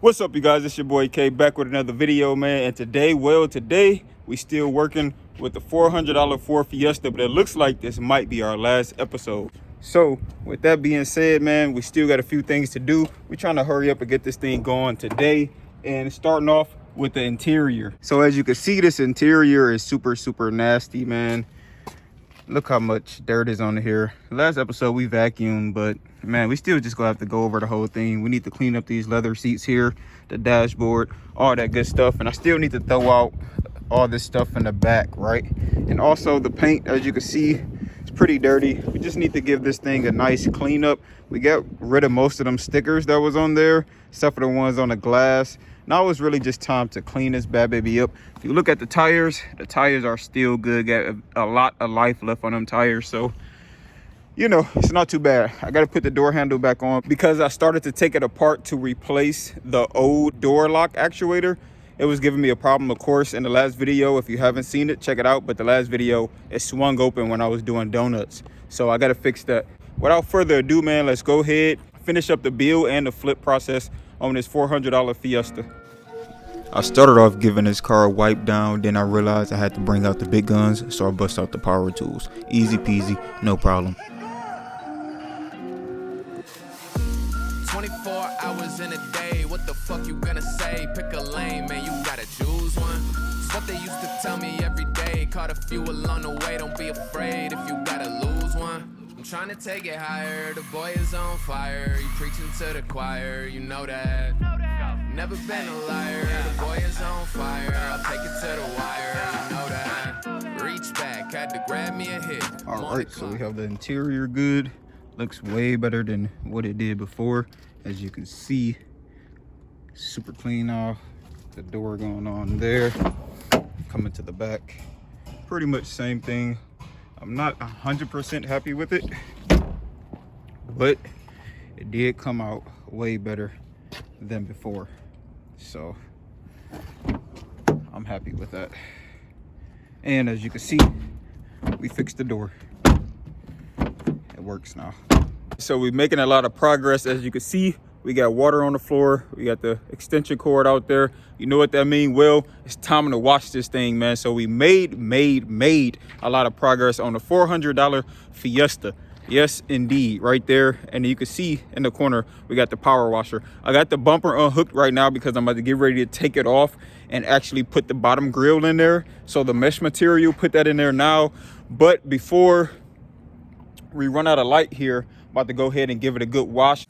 What's up, you guys? It's your boy K back with another video, man. And today we still working with the $400 Ford Fiesta, but it looks like this might be our last episode. So with that being said, man, we still got a few things to do. We're trying to hurry up and get this thing going today, and starting off with the interior. So as you can see, this interior is super nasty, man. Look how much dirt is on here. Last episode we vacuumed, but man, we still just gonna have to go over the whole thing. We need to clean up these leather seats here, the dashboard, all that good stuff. And I still need to throw out all this stuff in the back, right? And also the paint, as you can see, it's pretty dirty. We just need to give this thing a nice cleanup. We got rid of most of them stickers that was on there, except for the ones on the glass. Now it's really just time to clean this bad baby up. If you look at the tires are still good. Got a lot of life left on them tires, so you know, it's not too bad. I got to put the door handle back on because I started to take it apart to replace the old door lock actuator. It was giving me a problem, of course, in the last video. If you haven't seen it, check it out. But the last video, it swung open when I was doing donuts, so I got to fix that. Without further ado, man, let's go ahead, finish up the build and the flip process on this $400 Fiesta. I started off giving this car a wipe down, then I realized I had to bring out the big guns, so I bust out the power tools. Easy peasy, no problem. 24 hours in a day, what the fuck you gonna say? Pick a lane, man, you gotta choose one. It's what they used to tell me every day. Caught a few along the way, don't be afraid if you gotta lose one. I'm trying to take it higher, the boy is on fire. You preaching to the choir, you know that. Never been a liar, the boy is on fire. I'll take it to the wire, you know that. Reach back, had to grab me a hit. Alright, so we have the interior good. Looks way better than what it did before. As you can see, super clean off. The door going on there. Coming to the back, pretty much same thing. I'm not 100% happy with it, but it did come out way better than before, so I'm happy with that. And as you can see, we fixed the door. It works now. So we're making a lot of progress. As you can see, we got water on the floor, we got the extension cord out there. You know what that means? Well, it's time to wash this thing, man. So we made a lot of progress on the $400 Fiesta. Yes, indeed, right there. And you can see in the corner, we got the power washer. I got the bumper unhooked right now because I'm about to get ready to take it off and actually put the bottom grill in there. So the mesh material, put that in there now. But before we run out of light here, I'm about to go ahead and give it a good wash.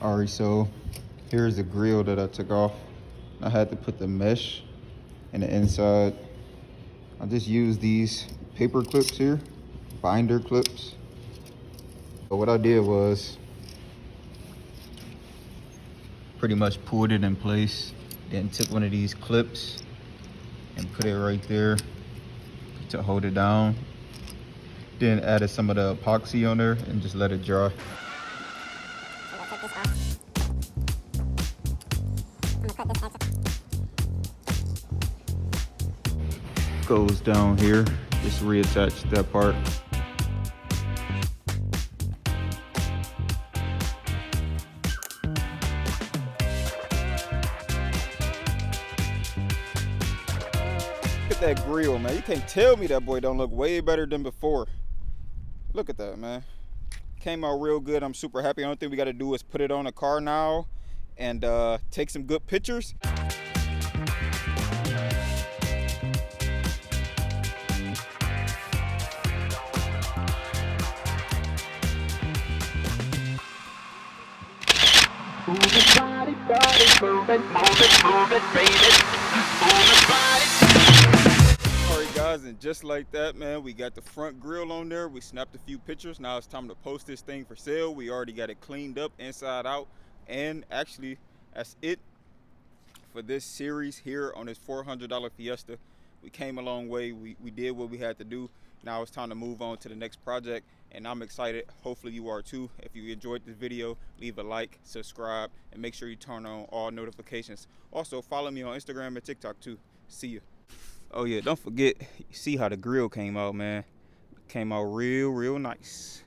Alright, so here's the grill that I took off. I had to put the mesh in the inside. I just used these paper clips here, binder clips. So what I did was pretty much pulled it in place, then took one of these clips and put it right there to hold it down. Then added some of the epoxy on there and just let it dry. Goes down here, just reattach that part. Look at that grill, man. You can't tell me that boy don't look way better than before. Look at that, man. Came out real good. I'm super happy. The only thing we got to do is put it on a car now and take some good pictures. Move it, body, move it, baby. Move it, body. Alright guys, and just like that, man, we got the front grille on there. We snapped a few pictures. Now it's time to post this thing for sale. We already got it cleaned up inside out. And actually, that's it for this series here on this $400 Fiesta. we came a long way. We did what we had to do. Now it's time to move on to the next project, and I'm excited. Hopefully you are too. If you enjoyed this video, leave a like, subscribe, and make sure you turn on all notifications. Also, follow me on Instagram and TikTok too. See you. Oh yeah, don't forget, you see how the grill came out, man. Came out real nice.